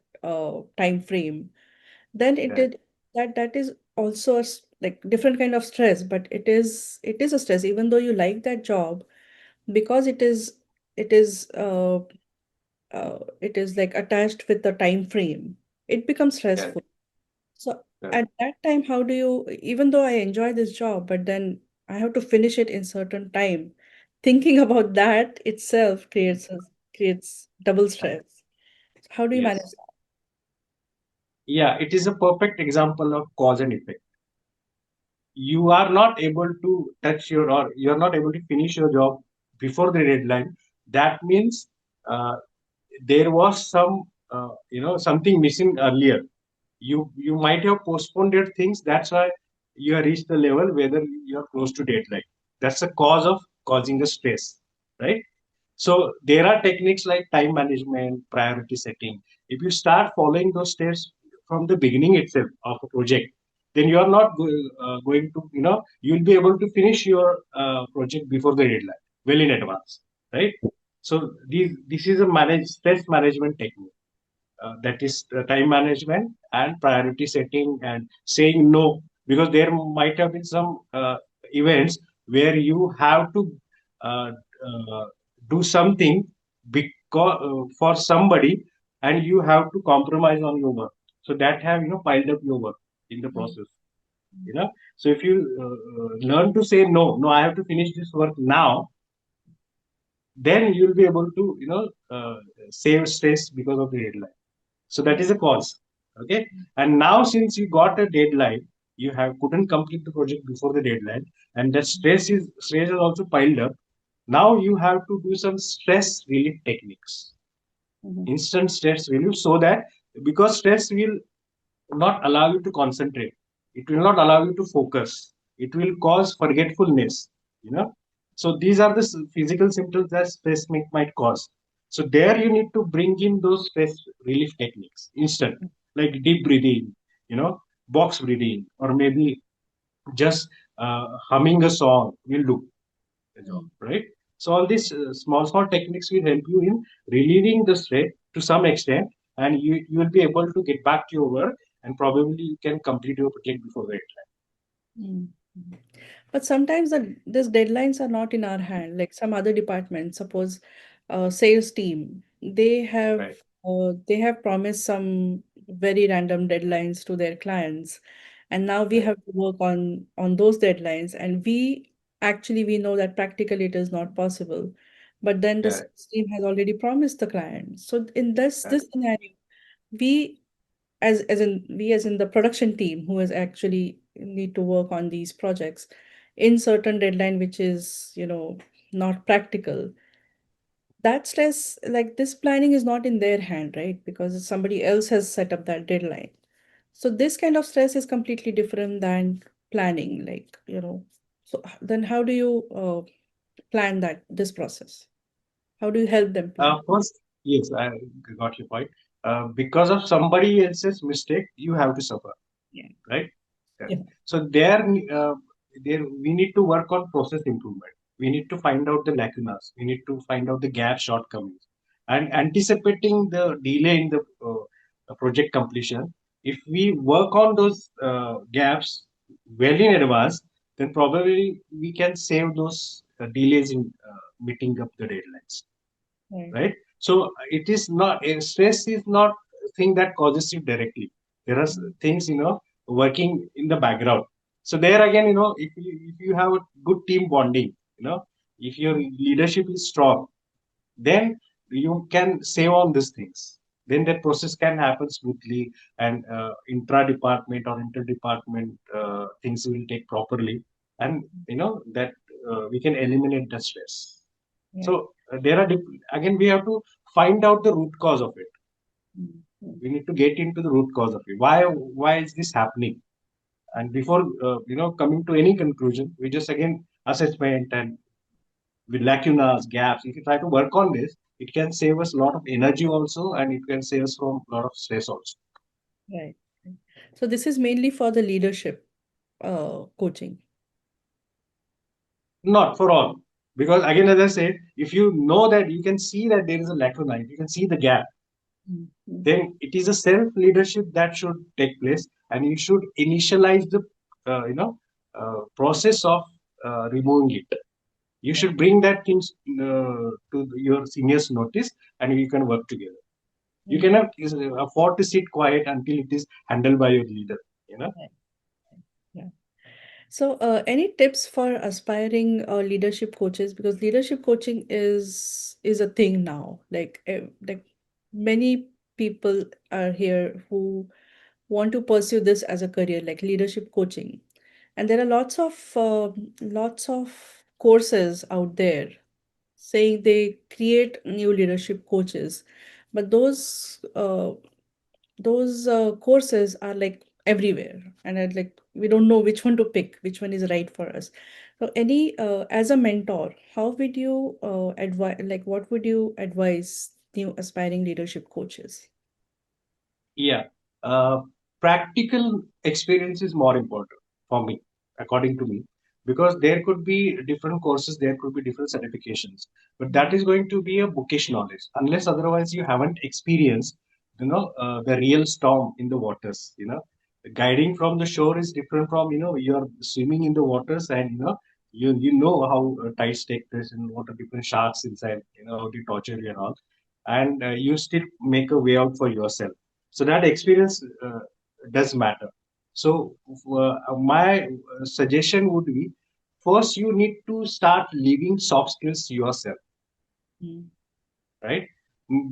time frame. Then it Correct. did that is also like different kind of stress, but it is a stress even though you like that job, because it is uh, it is like attached with the time frame. It becomes Correct. stressful. So Correct. at that time, how do you, even though I enjoy this job, but then I have to finish it in certain time, Thinking about that itself creates double stress. How do you manage Yes. Yeah, it is a perfect example of cause and effect. You are not able to touch your, or you are not able to finish your job before the deadline. That means uh, there was some something missing earlier. You might have postponed your things. That's why you have reached the level whether you are close to deadline. That's the cause of causing the stress, right? So there are techniques like time management, priority setting. If you start following those steps from the beginning itself of a project, then you are not going to, you'll be able to finish your project before the deadline, well in advance, right? So this is a stress management technique. That is time management and priority setting and saying no, because there might have been some events where you have to uh, uh, do something because for somebody, and you have to compromise on your work, so that have piled up your work in the that? process, so if you learn to say no, no, I have to finish this work now, then you'll be able to save stress because of the deadline. So that is a cause. Okay. And now since you got a deadline, you have couldn't complete the project before the deadline, and that stress is also piled up. Now you have to do some stress relief techniques, Mhm. instant stress relief, so that, because stress will not allow you to concentrate. It will not allow you to focus. It will cause forgetfulness. You know. So these are the physical symptoms that might cause. So there you need to bring in those stress relief techniques instant, like deep breathing, box breathing, or maybe just humming a song will do the job, Mm. right? So all these small techniques will help you in relieving the stress to some extent, and you will be able to get back to your work, and probably you can complete your project before the deadline. Mm. But sometimes these deadlines are not in our hand. Like some other departments, suppose sales team, Right. they have promised some very random deadlines to their clients, and now we Right. have to work on those deadlines. And we know that practically it is not possible, but then the Correct. sales team has already promised the client. So in this Correct. scenario, we as in the production team who is actually need to work on these projects in certain deadline which is not practical, that stress, like this planning is not in their hand, right? Because somebody else has set up that deadline. So this kind of stress is completely different than planning, so then how do you plan this process? How do you help them plan? First, yes, I got your point. Because of somebody else's mistake, you have to suffer, Yeah. right? Correct. Yeah. So uh, there we need to work on process improvement. We need to find out the lacunas. We need to find out the gap shortcomings, and anticipating the delay in the project completion. If we work on those gaps well in advance, then probably we can save those delays in meeting up the deadlines, Right. right? So it is not, stress is not a thing that causes you directly. There are Mm. things working in the background. So there again, if you have a good team bonding, if your leadership is strong, then you can save on these things. Then that process can happen smoothly, and intra department or inter department things will take properly, and that we can eliminate the stress. Right. So there are again, we have to find out the root cause of it. Mm. Mm. We need to get into the root cause of it. Why is this happening? And before coming to any conclusion, we just again assessment and with lacunas, gaps. If you try to work on this, it can save us a lot of energy also, and it can save us from a lot of stress also. Right. So this is mainly for the leadership coaching. Not for all, because again, as I said, if you know that you can see that there is a lacuna, if you can see the gap, Mm. Mm. then it is a self leadership that should take place, and you should initialize the process of removing it. You Right. should bring that things to your seniors notice, and you can work together. You Right. cannot afford to sit quiet until it is handled by your leader. Right. Yeah. So, any tips for aspiring leadership coaches? Because leadership coaching is a thing now. Like many people are here who want to pursue this as a career, like leadership coaching, and there are lots of courses out there saying they create new leadership coaches, but those courses are like everywhere, and like we don't know which one to pick, which one is right for us. So any as a mentor, how would you advise, like what would you advise new aspiring leadership coaches? Yeah, uh, practical experience is more important for me, according to me, because there could be different courses, there could be different certifications, but that is going to be a bookish knowledge unless otherwise you haven't experienced, the real storm in the waters. Guiding from the shore is different from you're swimming in the waters, and you know how tides take place and what are different sharks inside, how they torture you and all, and you still make a way out for yourself, so that experience does matter. So my suggestion would be, first you need to start living soft skills yourself, Mm. right?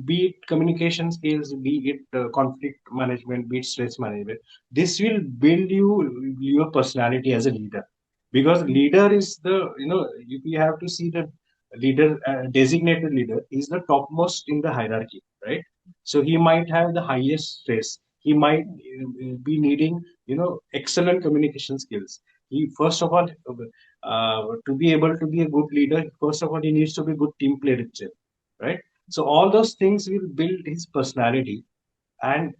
Be it communication skills, be it conflict management, be it stress management. This will build your personality as a leader, because leader is if you have to see the leader, designated leader is the topmost in the hierarchy, right? So he might have the highest stress. He might be needing excellent communication skills. He first of all, to be able to be a good leader, first of all he needs to be a good team player itself, right? So all those things will build his personality, and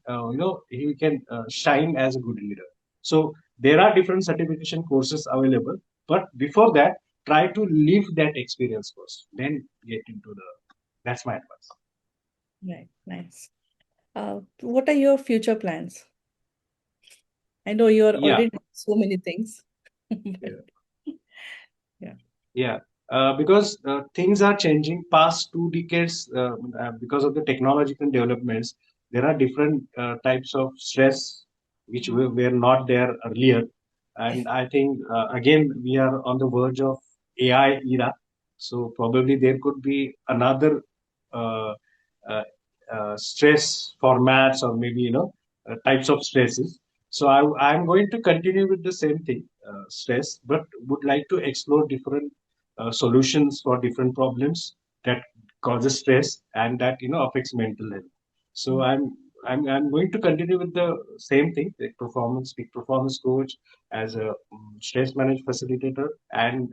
he can shine as a good leader. So there are different certification courses available, but before that, try to live that experience first, then get into the. That's my advice. Right, nice. What are your future plans? I know you're Yeah. already doing so many things, but Yeah. yeah. Yeah, because things are changing. Past 2 decades, because of the technological developments, there are different types of stress which were not there earlier. And I think again we are on the verge of AI era, so probably there could be another uh, uh, stress formats, or maybe types of stresses. So I'm going to continue with the same thing, stress, but would like to explore different solutions for different problems that causes stress and that affects mental health. So I'm going to continue with the same thing, the performance peak performance coach, as a stress management facilitator, and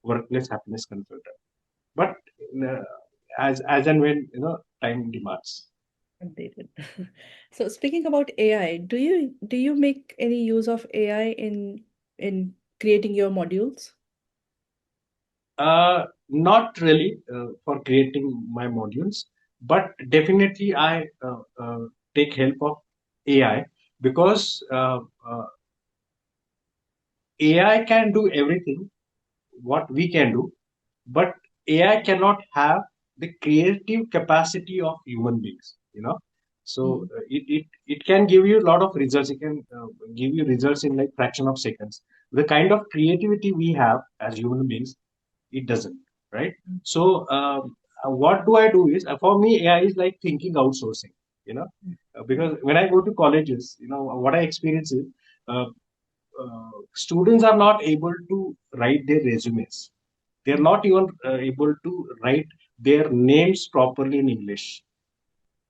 workplace happiness consultant. But uh, as and when time demands. Updated. So speaking about AI, do you make any use of AI in creating your modules? Not really for creating my modules, but definitely I take help of AI, because AI can do everything what we can do, but AI cannot have the creative capacity of human beings. So Mm. it can give you a lot of results. It can give you results in like fraction of seconds. The kind of creativity we have as human beings, it doesn't, right? So what do I do is, for me AI is like thinking outsourcing, you know Right. because when I go to colleges, what I experience is, uh, students are not able to write their resumes. They're Mm. not even able to write their names properly in English,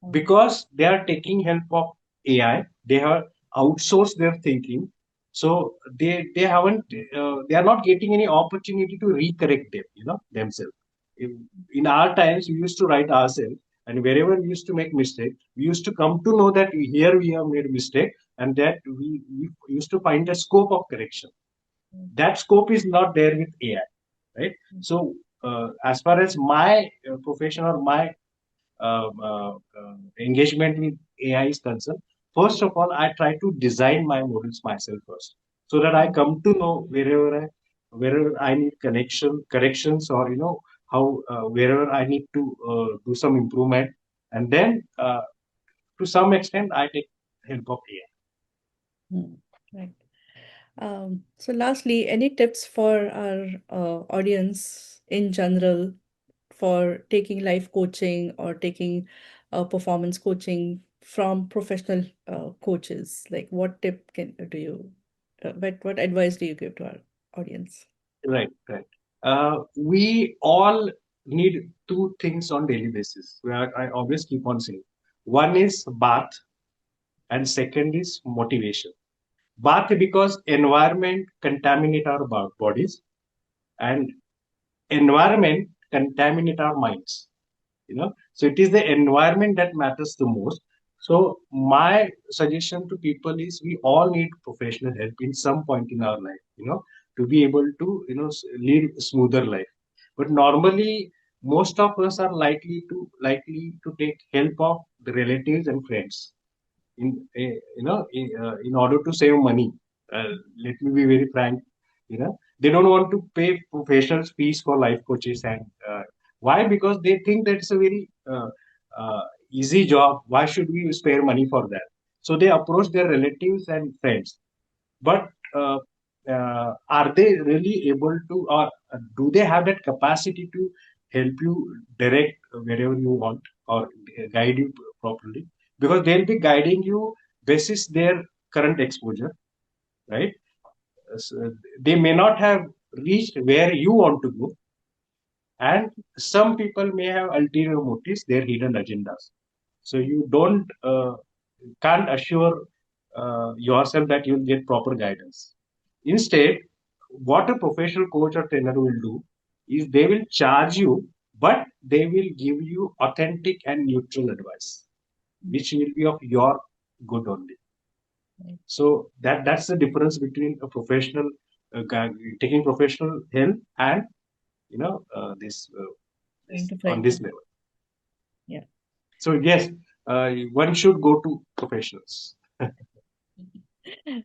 Oh. because they are taking help of AI. They have outsourced their thinking, so they haven't they are not getting any opportunity to recorrect themselves. In our times, we used to write ourselves, and wherever we used to make mistake, we used to come to know that here we have made a mistake, and that we used to find a scope of correction. Mm. That scope is not there with AI, right? So as far as my profession or my engagement with AI is concerned, first of all, I try to design my models myself first, so that I come to know wherever I need corrections, or how wherever I need to do some improvement, and then to some extent I take help of AI. Mm. Right. So, lastly, any tips for our audience in general for taking life coaching or taking performance coaching from professional coaches? Like, what tip can do you, what advice do you give to our audience? Right, right. We all need two things on daily basis. Where I always keep on saying, one is bath, and second is motivation. Bath because environment contaminate our bodies, and environment contaminate our minds. So it is the environment that matters the most. So my suggestion to people is we all need professional help in some point in our life, to be able to live a smoother life. But normally most of us are likely to take help of the relatives and friends in order to save money. Let me be very frank. They don't want to pay professional fees for life coaches, and why? Because they think that it's a very easy job. Why should we spare money for that? So they approach their relatives and friends. But are they really able to, or do they have that capacity to help you direct wherever you want, or guide you properly? Because they'll be guiding you basis their current exposure, right? So they may not have reached where you want to go, and some people may have ulterior motives, their hidden agendas. So you don't can't assure yourself that you'll get proper guidance. Instead, what a professional coach or trainer will do is they will charge you, but they will give you authentic and neutral advice, which will be of your good only. Right. So that's the difference between a professional taking professional help and this Going this to on friends. this level. Yeah. So yes, one should go to professionals.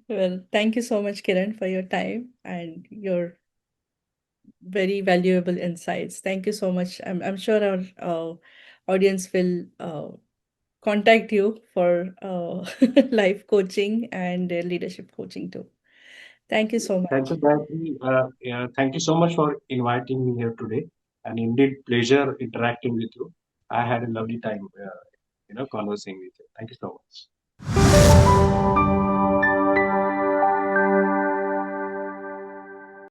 Well, thank you so much, Kiran, for your time and your very valuable insights. Thank you so much. I'm sure our audience will contact you for life coaching and leadership coaching too. Thank you so Thank much. you, Gayatri. Yeah, thank you so much for inviting me here today, and indeed pleasure interacting with you. I had a lovely time, conversing with you. Thank you so much.